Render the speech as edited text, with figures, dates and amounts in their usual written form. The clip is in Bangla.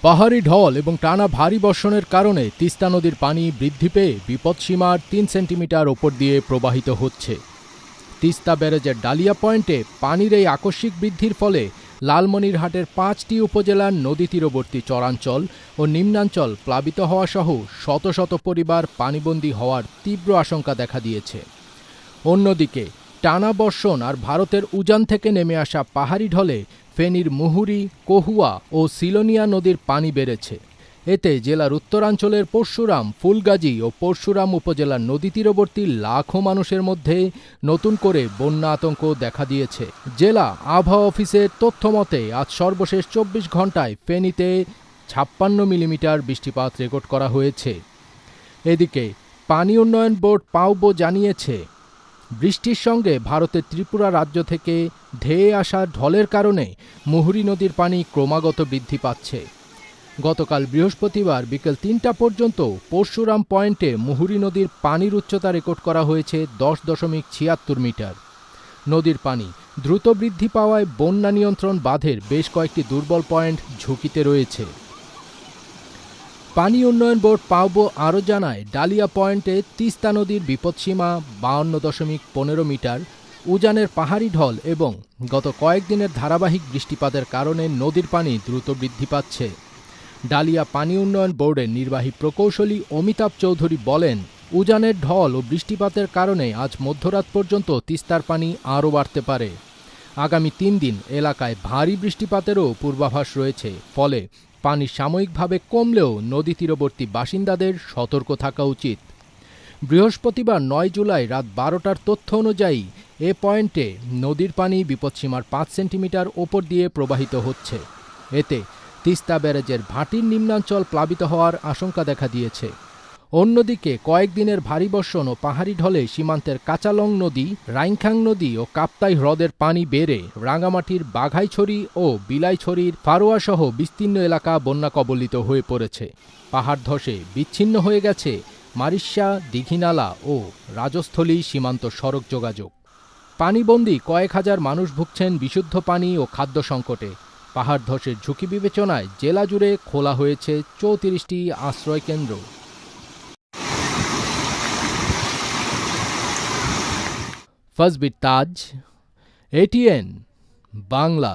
পাহাড়ি ঢল এবং টানা ভারী বর্ষণের কারণে তিস্তা নদীর পানি বৃদ্ধি পেয়ে বিপদসীমার ৩ সেন্টিমিটার ওপর দিয়ে প্রবাহিত হচ্ছে। তিস্তা ব্যারেজের ডালিয়া পয়েন্টে পানির এই আকস্মিক বৃদ্ধির ফলে লালমনিরহাটের ৫টি উপজেলার নদী তীরবর্তী চরাঞ্চল ও নিম্নাঞ্চল প্লাবিত হওয়া সহ শত শত পরিবার পানিবন্দী হওয়ার তীব্র আশঙ্কা দেখা দিয়েছে। অন্যদিকে টানা বর্ষণ আর ভারতের উজান থেকে নেমে আসা পাহাড়ি ঢলে ফেনীর মুহুরী, কহুয়া ও সিলোনিয়া নদীর পানি বেড়েছে। এতে জেলার উত্তরাঞ্চলের পরশুরাম, ফুলগাজী ও পরশুরাম উপজেলার নদী তীরবর্তী লাখো মানুষের মধ্যে নতুন করে বন্যা আতঙ্ক দেখা দিয়েছে। জেলা আবহাওয়া অফিসের তথ্যমতে আজ সর্বশেষ ২৪ ঘণ্টায় ফেনীতে ৫৬ মিলিমিটার বৃষ্টিপাত রেকর্ড করা হয়েছে। এদিকে পানি উন্নয়ন বোর্ড পাউবো জানিয়েছে, বৃষ্টির সঙ্গে ভারতের ত্রিপুরা রাজ্য থেকে ধেয়ে আসা ঢলের কারণে মুহুরী নদীর পানি ক্রমাগত বৃদ্ধি পাচ্ছে। গতকাল বৃহস্পতিবার বিকেল ৩টা পর্যন্ত পরশুরাম পয়েন্টে মুহুরী নদীর পানির উচ্চতা রেকর্ড করা হয়েছে ১০.৭৬ মিটার। নদীর পানি দ্রুত বৃদ্ধি পাওয়ায় বন্যা নিয়ন্ত্রণ বাঁধের বেশ কয়েকটি দুর্বল পয়েন্ট ঝুঁকিতে রয়েছে। পানি উন্নয়ন বোর্ড পাউবো আরও জানায়, ডালিয়া পয়েন্টে তিস্তা নদীর বিপদসীমা ৫২.১৫ মিটার, উজানের পাহাড়ি ঢল এবং গত কয়েকদিনের ধারাবাহিক বৃষ্টিপাতের কারণে নদীর পানি দ্রুত বৃদ্ধি পাচ্ছে। ডালিয়া পানি উন্নয়ন বোর্ডের নির্বাহী প্রকৌশলী অমিতাভ চৌধুরী বলেন, উজানের ঢল ও বৃষ্টিপাতের কারণে আজ মধ্যরাত পর্যন্ত তিস্তার পানি আরও বাড়তে পারে। আগামী ৩ দিন এলাকায় ভারী বৃষ্টিপাতেরও পূর্বাভাস রয়েছে, ফলে পানি সাময়িকভাবে কমলেও নদী তীরবর্তী বাসিন্দাদের সতর্ক থাকা উচিত। বৃহস্পতিবার ৯ জুলাই রাত ১২টার তথ্য অনুযায়ী এ পয়েন্টে নদীর পানি বিপদসীমার ৫ সেন্টিমিটার ওপর দিয়ে প্রবাহিত হচ্ছে। এতে তিস্তা ব্যারেজের ভাটির নিম্নাঞ্চল প্লাবিত হওয়ার আশঙ্কা দেখা দিয়েছে। অন্যদিকে কয়েকদিনের ভারী বর্ষণ ও পাহাড়ি ঢলে সীমান্তের কাচালং নদী, রাইংখাং নদী ও কাপ্তাই হ্রদের পানি বেড়ে রাঙামাটির বাঘাইছড়ি ও বিলাইছড়ির ফারোয়াসহ বিস্তীর্ণ এলাকা বন্যা কবলিত হয়ে পড়েছে। পাহাড় ধসে বিচ্ছিন্ন হয়ে গেছে মারিশা, দীঘিনালা ও রাজস্থলী সীমান্ত সড়ক যোগাযোগ। পানিবন্দী কয়েক হাজার মানুষ ভুগছেন বিশুদ্ধ পানি ও খাদ্য সংকটে। পাহাড় ধসের ঝুঁকি বিবেচনায় জেলা জুড়ে খোলা হয়েছে ৩৪টি আশ্রয় কেন্দ্র। ফজবির তাজ, ATN বাংলা।